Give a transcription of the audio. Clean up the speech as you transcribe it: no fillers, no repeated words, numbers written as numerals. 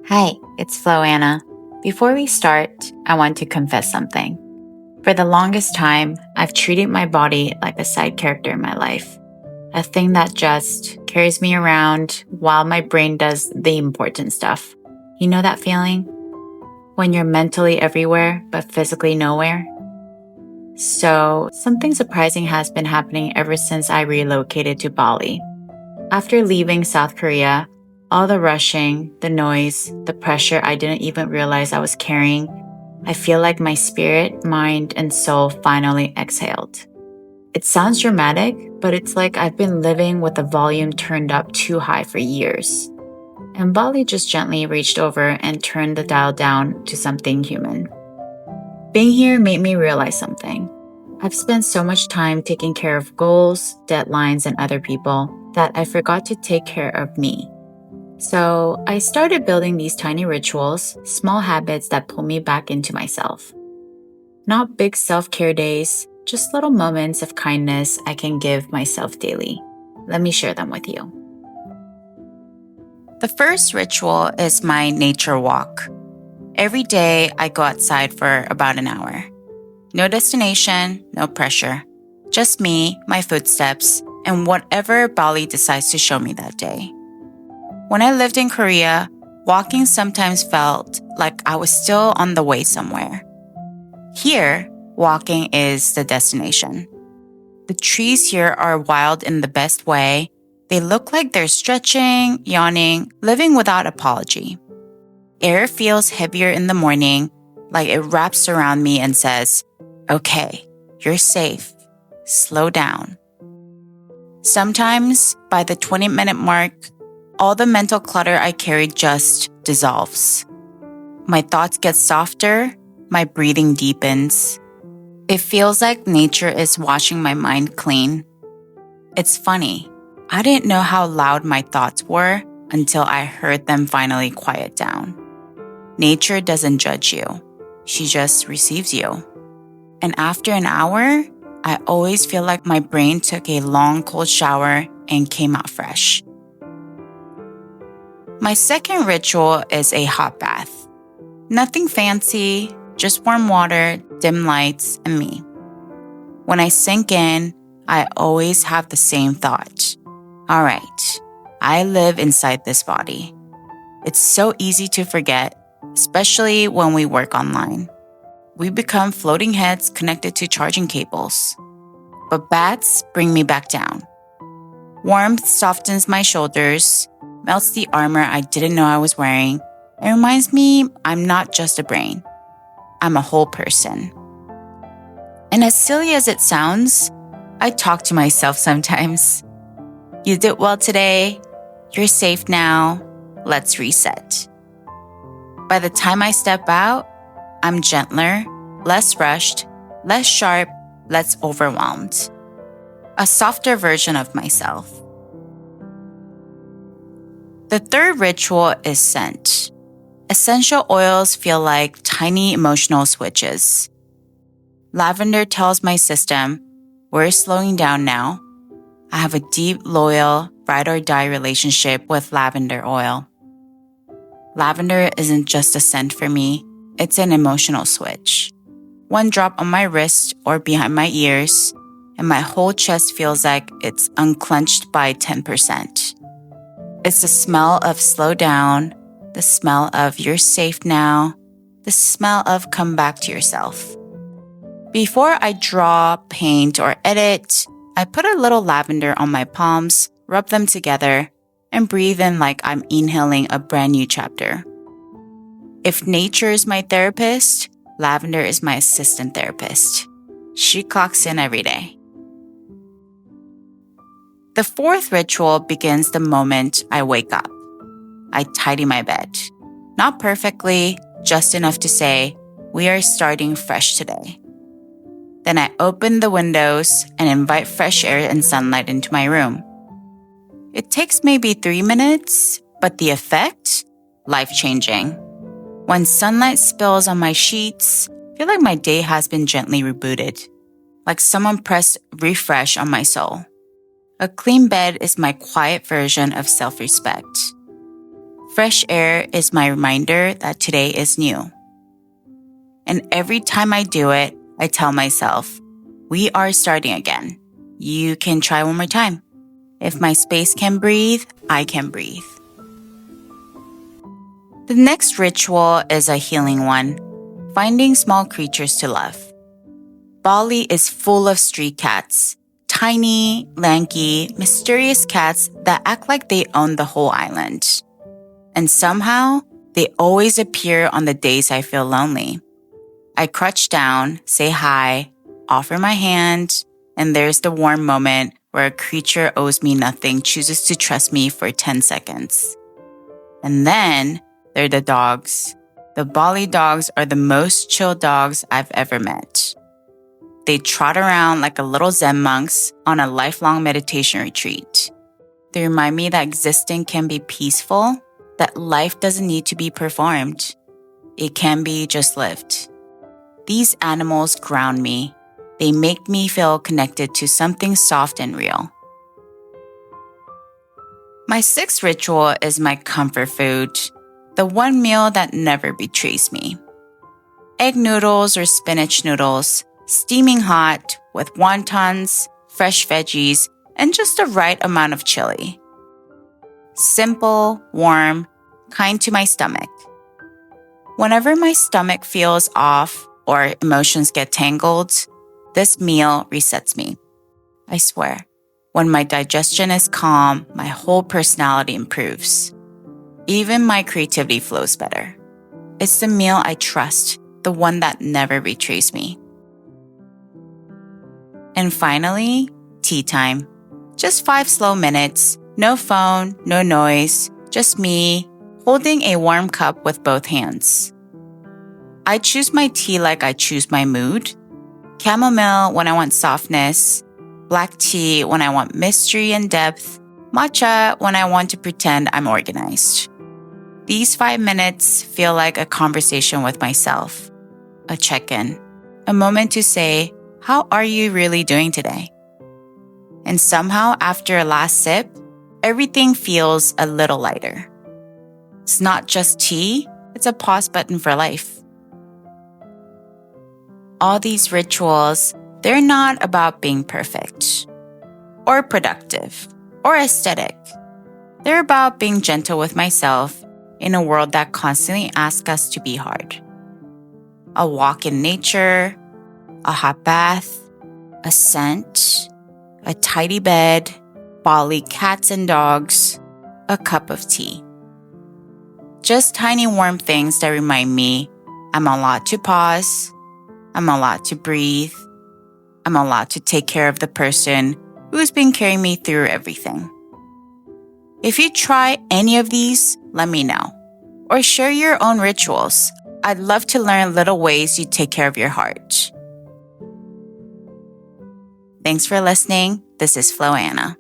Hi, it's Flowanna. Before we start, I want to confess something. For the longest time, I've treated my body like a side character in my life, a thing that just carries me around while my brain does the important stuff. You know that feeling? When you're mentally everywhere but physically nowhere? So, something surprising has been happening ever since I relocated to Bali. After leaving South Korea, all the rushing, the noise, the pressure I didn't even realize I was carrying, I feel like my spirit, mind, and soul finally exhaled. It sounds dramatic, but it's like I've been living with the volume turned up too high for years. And Bali just gently reached over and turned the dial down to something human. Being here made me realize something. I've spent so much time taking care of goals, deadlines, and other people that I forgot to take care of me. So I started building these tiny rituals, small habits that pull me back into myself. Not big self care days, just little moments of kindness I can give myself daily. Let me share them with you. The first ritual is my nature walk. Every day I go outside for about an hour. No destination, no pressure. Just me, my footsteps, and whatever Bali decides to show me that day. When I lived in Korea, walking sometimes felt like I was still on the way somewhere. Here, walking is the destination. The trees here are wild in the best way. They look like they're stretching, yawning, living without apology. Air feels heavier in the morning, like it wraps around me and says, "Okay, you're safe. Slow down." Sometimes, by the 20-minute mark, all the mental clutter I carried just dissolves. My thoughts get softer, my breathing deepens. It feels like nature is washing my mind clean. It's funny, I didn't know how loud my thoughts were until I heard them finally quiet down. Nature doesn't judge you, she just receives you. And after an hour, I always feel like my brain took a long cold shower and came out fresh. My second ritual is a hot bath. Nothing fancy, just warm water, dim lights, and me. When I sink in, I always have the same thought. All right, I live inside this body. It's so easy to forget, especially when we work online. We become floating heads connected to charging cables. But baths bring me back down. Warmth softens my shoulders, melts the armor I didn't know I was wearing, and reminds me I'm not just a brain. I'm a whole person. And as silly as it sounds, I talk to myself sometimes. You did well today. You're safe now. Let's reset. By the time I step out, I'm gentler, less rushed, less sharp, less overwhelmed. A softer version of myself. The third ritual is scent. Essential oils feel like tiny emotional switches. Lavender tells my system, we're slowing down now. I have a deep, loyal, ride or die relationship with lavender oil. Lavender isn't just a scent for me, it's an emotional switch. One drop on my wrist or behind my ears, and my whole chest feels like it's unclenched by 10%. It's the smell of slow down, the smell of you're safe now, the smell of come back to yourself. Before I draw, paint, or edit, I put a little lavender on my palms, rub them together, and breathe in like I'm inhaling a brand new chapter. If nature is my therapist, lavender is my assistant therapist. She clocks in every day. The fourth ritual begins the moment I wake up. I tidy my bed. Not perfectly, just enough to say, we are starting fresh today. Then I open the windows and invite fresh air and sunlight into my room. It takes maybe 3 minutes, but the effect? Life-changing. When sunlight spills on my sheets, I feel like my day has been gently rebooted. Like someone pressed refresh on my soul. A clean bed is my quiet version of self-respect. Fresh air is my reminder that today is new. And every time I do it, I tell myself, we are starting again. You can try one more time. If my space can breathe, I can breathe. The next ritual is a healing one, finding small creatures to love. Bali is full of street cats, tiny, lanky, mysterious cats that act like they own the whole island. And somehow, they always appear on the days I feel lonely. I crouch down, say hi, offer my hand, and there's the warm moment where a creature owes me nothing chooses to trust me for 10 seconds. And then there are the dogs. The Bali dogs are the most chill dogs I've ever met. They trot around like a little Zen monks on a lifelong meditation retreat. They remind me that existing can be peaceful, that life doesn't need to be performed. It can be just lived. These animals ground me. They make me feel connected to something soft and real. My sixth ritual is my comfort food, the one meal that never betrays me. Egg noodles or spinach noodles, steaming hot with wontons, fresh veggies, and just the right amount of chili. Simple, warm, kind to my stomach. Whenever my stomach feels off or emotions get tangled, this meal resets me. I swear, when my digestion is calm, my whole personality improves. Even my creativity flows better. It's the meal I trust, the one that never betrays me. And finally, tea time. Just 5 slow minutes, no phone, no noise, just me, holding a warm cup with both hands. I choose my tea like I choose my mood. Chamomile when I want softness, black tea when I want mystery and depth, matcha when I want to pretend I'm organized. These 5 minutes feel like a conversation with myself, a check-in, a moment to say, how are you really doing today? And somehow after a last sip, everything feels a little lighter. It's not just tea, it's a pause button for life. All these rituals, they're not about being perfect, or productive, or aesthetic. They're about being gentle with myself in a world that constantly asks us to be hard. A walk in nature, a hot bath, a scent, a tidy bed, Bali cats and dogs, a cup of tea. Just tiny warm things that remind me I'm allowed to pause, I'm allowed to breathe, I'm allowed to take care of the person who's been carrying me through everything. If you try any of these, let me know. Or share your own rituals. I'd love to learn little ways you take care of your heart. Thanks for listening. This is Flowanna.